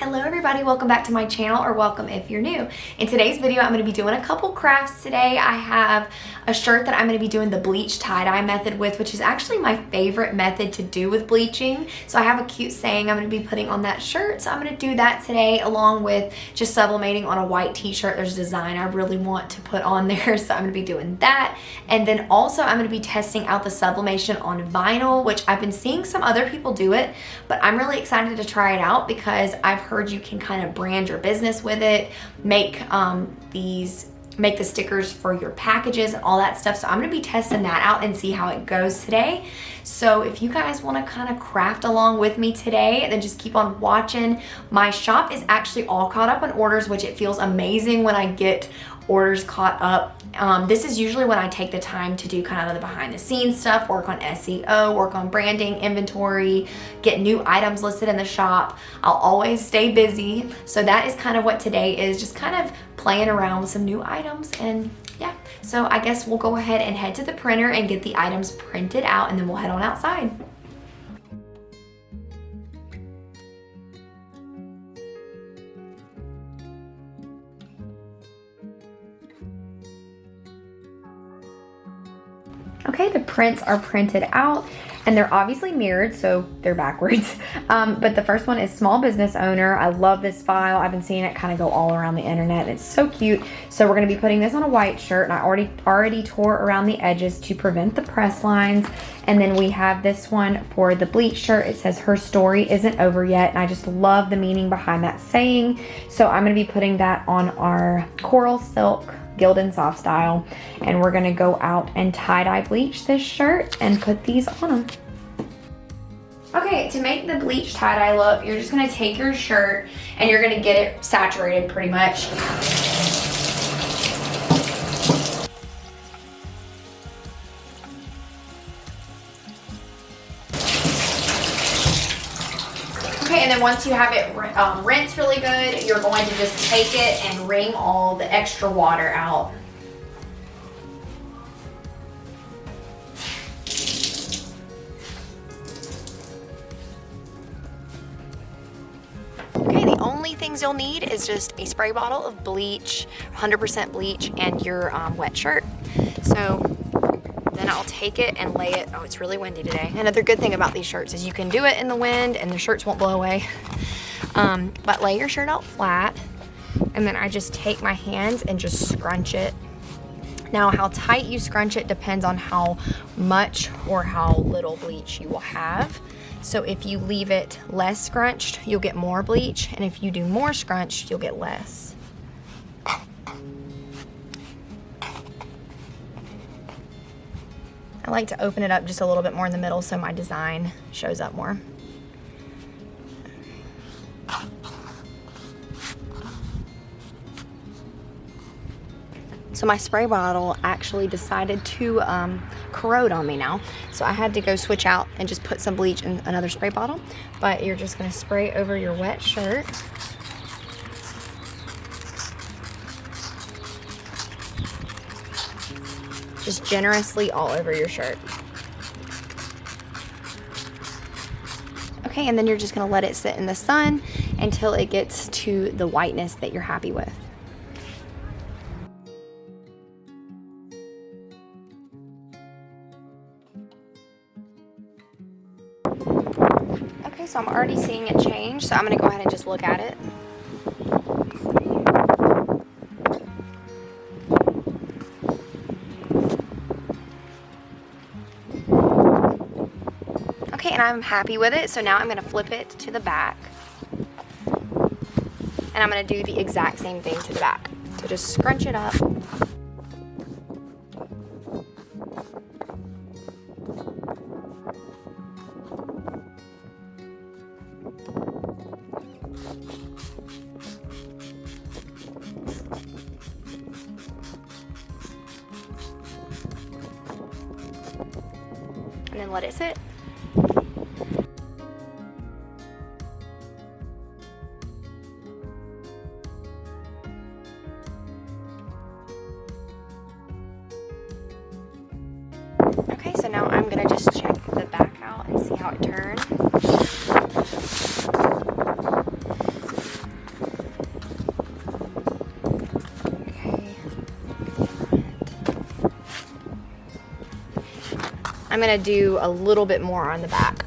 Hello everybody, welcome back to my channel, or welcome if you're new. In today's video, I'm going to be doing a couple crafts today. I have a shirt that I'm going to be doing the bleach tie-dye method with, which is actually my favorite method to do with bleaching. So I have a cute saying I'm going to be putting on that shirt. So I'm going to do that today along with just sublimating on a white t-shirt. There's a design I really want to put on there, so I'm going to be doing that. And then also I'm going to be testing out the sublimation on vinyl, which I've been seeing some other people do it, but I'm really excited to try it out because I've heard you can kind of brand your business with it, make the stickers for your packages and all that stuff. So I'm going to be testing that out and see how it goes today. So if you guys want to kind of craft along with me today, then just keep on watching. My shop is actually all caught up on orders, which it feels amazing when I get orders caught up. This is usually when I take the time to do kind of the behind the scenes stuff, work on SEO, work on branding, inventory, get new items listed in the shop. I'll always stay busy. So that is kind of what today is, just kind of playing around with some new items. And yeah, so I guess we'll go ahead and head to the printer and get the items printed out, and then we'll head on outside. Okay, the prints are printed out and they're obviously mirrored, so they're backwards. But the first one is small business owner. I love this file. I've been seeing it kind of go all around the internet. It's so cute. So we're going to be putting this on a white shirt, and I already tore around the edges to prevent the press lines. And then we have this one for the bleach shirt. It says her story isn't over yet, and I just love the meaning behind that saying. So I'm going to be putting that on our coral silk Gildan soft style, and we're gonna go out and tie-dye bleach this shirt and put these on them. Okay, to make the bleach tie-dye look, you're just gonna take your shirt and you're gonna get it saturated pretty much. Okay, and then once you have it rinsed really good, you're going to just take it and wring all the extra water out. Okay, the only things you'll need is just a spray bottle of bleach, 100% bleach, and your wet shirt. So then I'll take it and lay it. Oh, it's really windy today. Another good thing about these shirts is you can do it in the wind and the shirts won't blow away. But lay your shirt out flat, and then I just take my hands and just scrunch it. Now, how tight you scrunch it depends on how much or how little bleach you will have. So if you leave it less scrunched, you'll get more bleach, and if you do more scrunched, you'll get less. I like to open it up just a little bit more in the middle so my design shows up more. So my spray bottle actually decided to corrode on me now. So I had to go switch out and just put some bleach in another spray bottle. But you're just gonna spray over your wet shirt. Just generously all over your shirt. Okay, and then you're just gonna let it sit in the sun until it gets to the whiteness that you're happy with. Okay, so I'm already seeing it change, so I'm gonna go ahead and just look at it. Okay, and I'm happy with it, so now I'm going to flip it to the back. And I'm going to do the exact same thing to the back. So just scrunch it up. And then let it sit. Okay, so now I'm gonna just check the back out and see how it turns. I'm gonna do a little bit more on the back.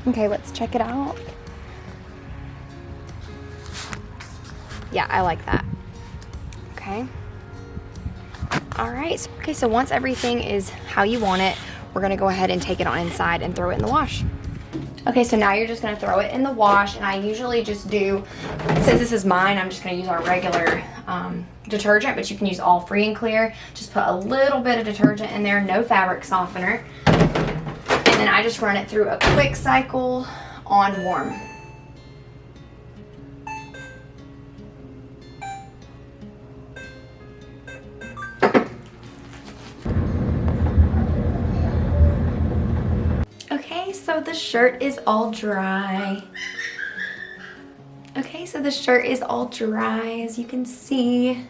Okay, let's check it out. Yeah, I like that. Okay. All right, okay, so once everything is how you want it, we're gonna go ahead and take it on inside and throw it in the wash. Okay, so now you're just gonna throw it in the wash, and I usually just do, since this is mine, I'm just gonna use our regular detergent, but you can use all free and clear. Just put a little bit of detergent in there, no fabric softener. And then I just run it through a quick cycle on warm. Okay, so the shirt is all dry. Okay, so the shirt is all dry, as you can see.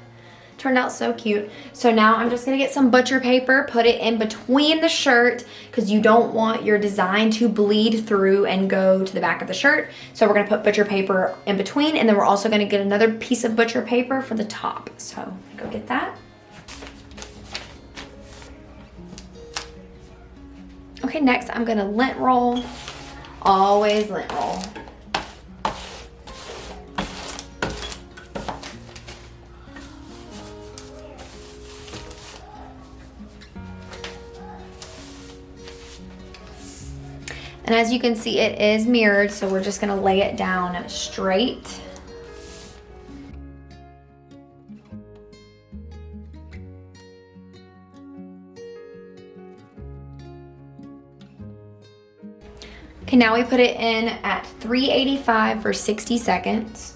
Turned out so cute. So now I'm just gonna get some butcher paper, put it in between the shirt, because you don't want your design to bleed through and go to the back of the shirt. So we're gonna put butcher paper in between, and then we're also gonna get another piece of butcher paper for the top. So go get that. Okay, next I'm gonna lint roll. Always lint roll. And as you can see, it is mirrored, so we're just gonna lay it down straight. Okay, now we put it in at 385 for 60 seconds.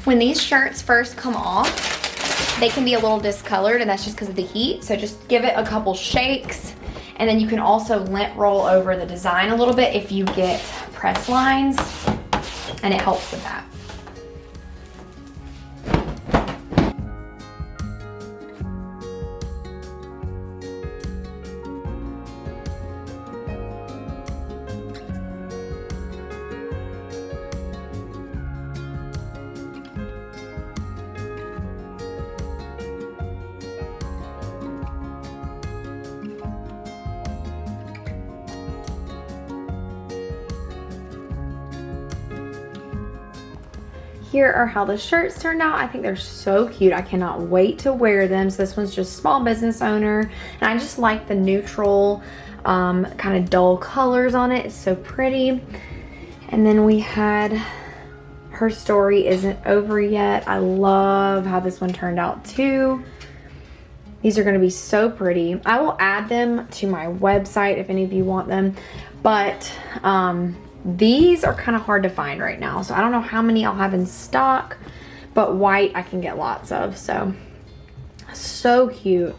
When these shirts first come off, they can be a little discolored, and that's just because of the heat. So just give it a couple shakes, and then you can also lint roll over the design a little bit if you get press lines, and it helps with that. Here are how the shirts turned out. I think they're so cute. I cannot wait to wear them. So this one's just small business owner, and I just like the neutral kind of dull colors on it. It's so pretty. And then we had Her Story Isn't Over Yet. I love how this one turned out too. These are going to be so pretty. I will add them to my website if any of you want them, but these are kind of hard to find right now, so I don't know how many I'll have in stock, but white I can get lots of. So cute.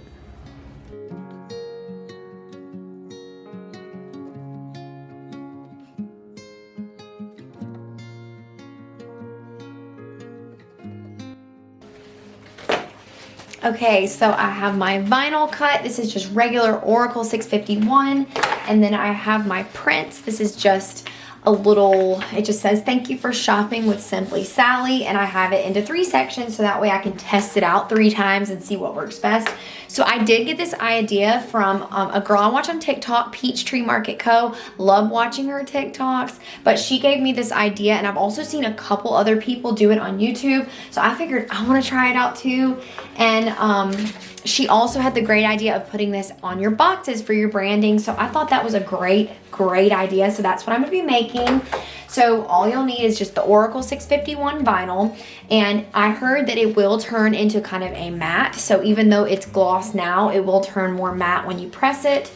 Okay, so I have my vinyl cut. This is just regular Oracal 651, and then I have my prints. This is just a little, it just says, thank you for shopping with Simply Sallie. And I have it into 3 sections so that way I can test it out 3 times and see what works best. So I did get this idea from a girl I watch on TikTok, Peachtree Market Co. Love watching her TikToks, but she gave me this idea, and I've also seen a couple other people do it on YouTube. So I figured I want to try it out too. And she also had the great idea of putting this on your boxes for your branding. So I thought that was a great idea. So that's what I'm going to be making. So all you'll need is just the Oracal 651 vinyl. And I heard that it will turn into kind of a matte. So even though it's gloss now, it will turn more matte when you press it.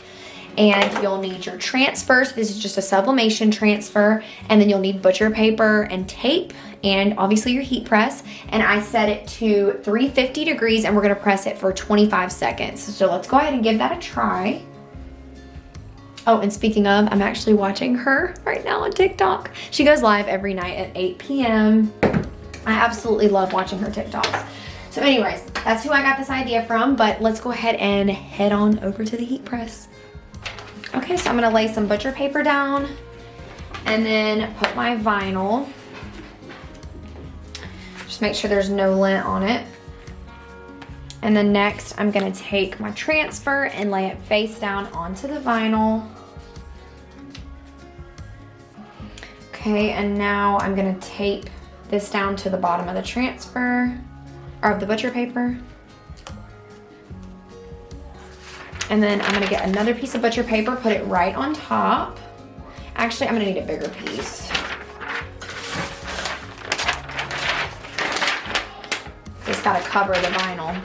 And you'll need your transfer. So this is just a sublimation transfer. And then you'll need butcher paper and tape, and obviously your heat press. And I set it to 350 degrees, and we're gonna press it for 25 seconds. So let's go ahead and give that a try. Oh, and speaking of, I'm actually watching her right now on TikTok. She goes live every night at 8 p.m. I absolutely love watching her TikToks. So anyways, that's who I got this idea from, but let's go ahead and head on over to the heat press. Okay, so I'm gonna lay some butcher paper down and then put my vinyl. Just make sure there's no lint on it. And then next, I'm gonna take my transfer and lay it face down onto the vinyl. Okay, and now I'm gonna tape this down to the bottom of the transfer, or of the butcher paper. And then I'm gonna get another piece of butcher paper, put it right on top. Actually, I'm gonna need a bigger piece. Just gotta cover the vinyl.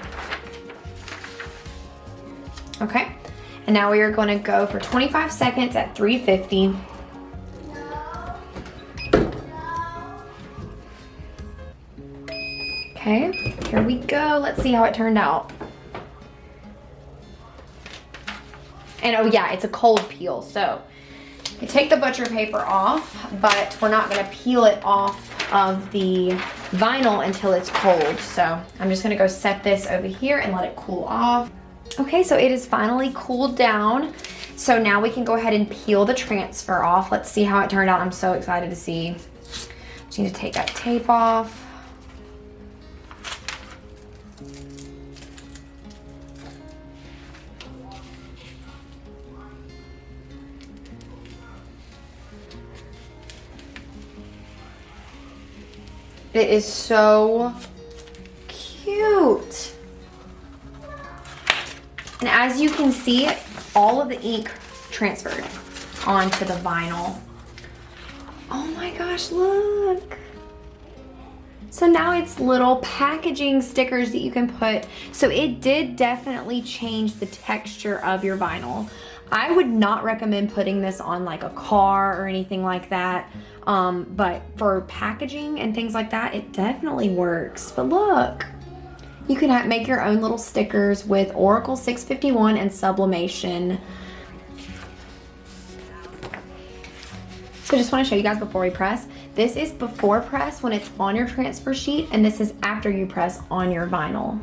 Okay, and now we are gonna go for 25 seconds at 350. Okay, here we go. Let's see how it turned out. And oh yeah, it's a cold peel. So you take the butcher paper off, but we're not gonna peel it off of the vinyl until it's cold. So I'm just gonna go set this over here and let it cool off. Okay, so it is finally cooled down. So now we can go ahead and peel the transfer off. Let's see how it turned out. I'm so excited to see. Just need to take that tape off. It is so cute. And as you can see, all of the ink transferred onto the vinyl. Oh my gosh, look. So now it's little packaging stickers that you can put. So it did definitely change the texture of your vinyl. I would not recommend putting this on like a car or anything like that. But for packaging and things like that, it definitely works. But look, you can make your own little stickers with Oracal 651 and Sublimation. So just want to show you guys before we press. This is before press when it's on your transfer sheet, and this is after you press on your vinyl.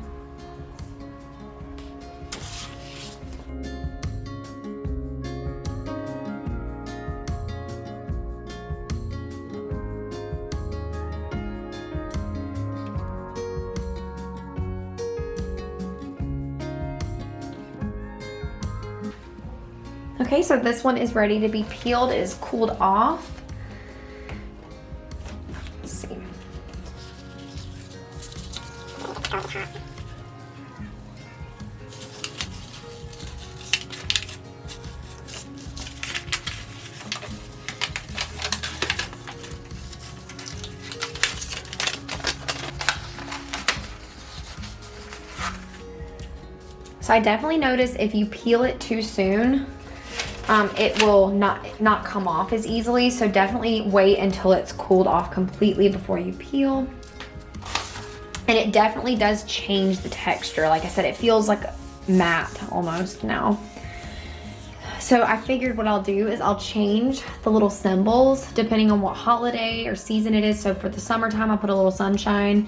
Okay, so this one is ready to be peeled. It is cooled off. Let's see. So I definitely notice if you peel it too soon, it will not come off as easily. So definitely wait until it's cooled off completely before you peel. And it definitely does change the texture. Like I said, it feels like matte almost now. So I figured what I'll do is I'll change the little symbols depending on what holiday or season it is. So for the summertime, I'll put a little sunshine.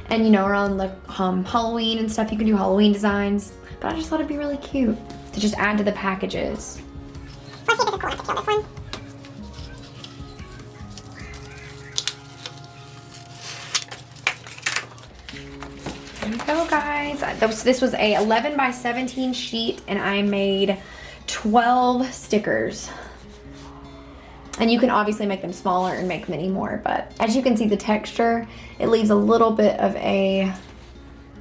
And you know, around the Halloween and stuff, you can do Halloween designs. But I just thought it'd be really cute to just add to the packages. Let's see if this is cool enough to peel this one. This was a 11 by 17 sheet, and I made 12 stickers. And you can obviously make them smaller and make many more, but as you can see the texture, it leaves a little bit of a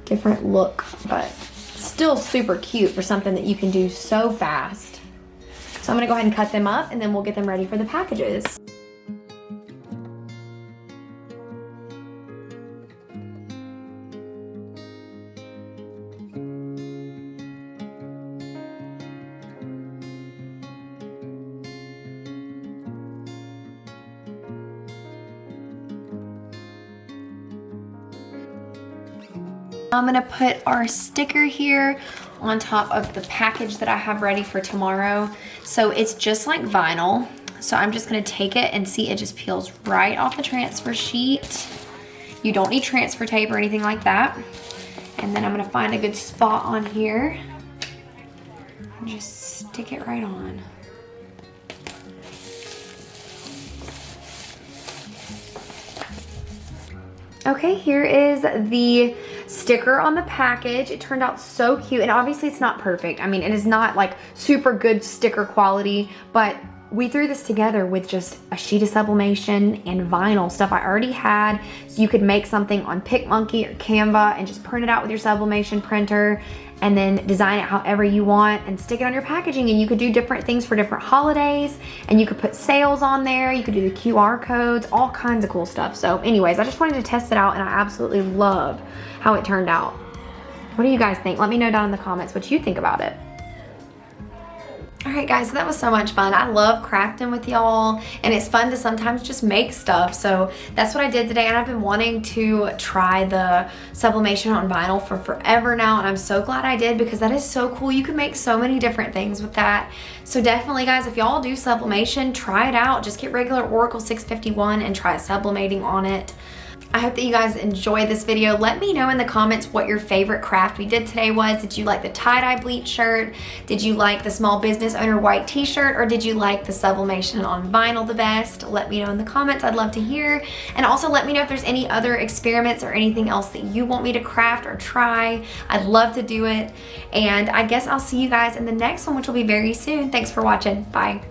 different look, but still super cute for something that you can do so fast. So I'm gonna go ahead and cut them up, and then we'll get them ready for the packages. I'm gonna put our sticker here on top of the package that I have ready for tomorrow. So it's just like vinyl. So I'm just gonna take it and see, it just peels right off the transfer sheet. You don't need transfer tape or anything like that. And then I'm gonna find a good spot on here and just stick it right on. Okay, here is the sticker on the package. It turned out so cute, and obviously it's not perfect. I mean, it is not like super good sticker quality, but we threw this together with just a sheet of sublimation and vinyl stuff I already had. So you could make something on PicMonkey or Canva and just print it out with your sublimation printer, and then design it however you want and stick it on your packaging. And you could do different things for different holidays, and you could put sales on there. You could do the QR codes, all kinds of cool stuff. So anyways, I just wanted to test it out, and I absolutely love how it turned out. What do you guys think? Let me know down in the comments what you think about it. All right, guys, so that was so much fun. I love crafting with y'all, and it's fun to sometimes just make stuff. So that's what I did today, and I've been wanting to try the sublimation on vinyl for forever now, and I'm so glad I did, because that is so cool. You can make so many different things with that. So definitely, guys, if y'all do sublimation, try it out. Just get regular Oracal 651 and try sublimating on it. I hope that you guys enjoyed this video. Let me know in the comments what your favorite craft we did today was. Did you like the tie-dye bleach shirt? Did you like the small business owner white t-shirt? Or did you like the sublimation on vinyl the best? Let me know in the comments. I'd love to hear. And also let me know if there's any other experiments or anything else that you want me to craft or try. I'd love to do it. And I guess I'll see you guys in the next one, which will be very soon. Thanks for watching. Bye.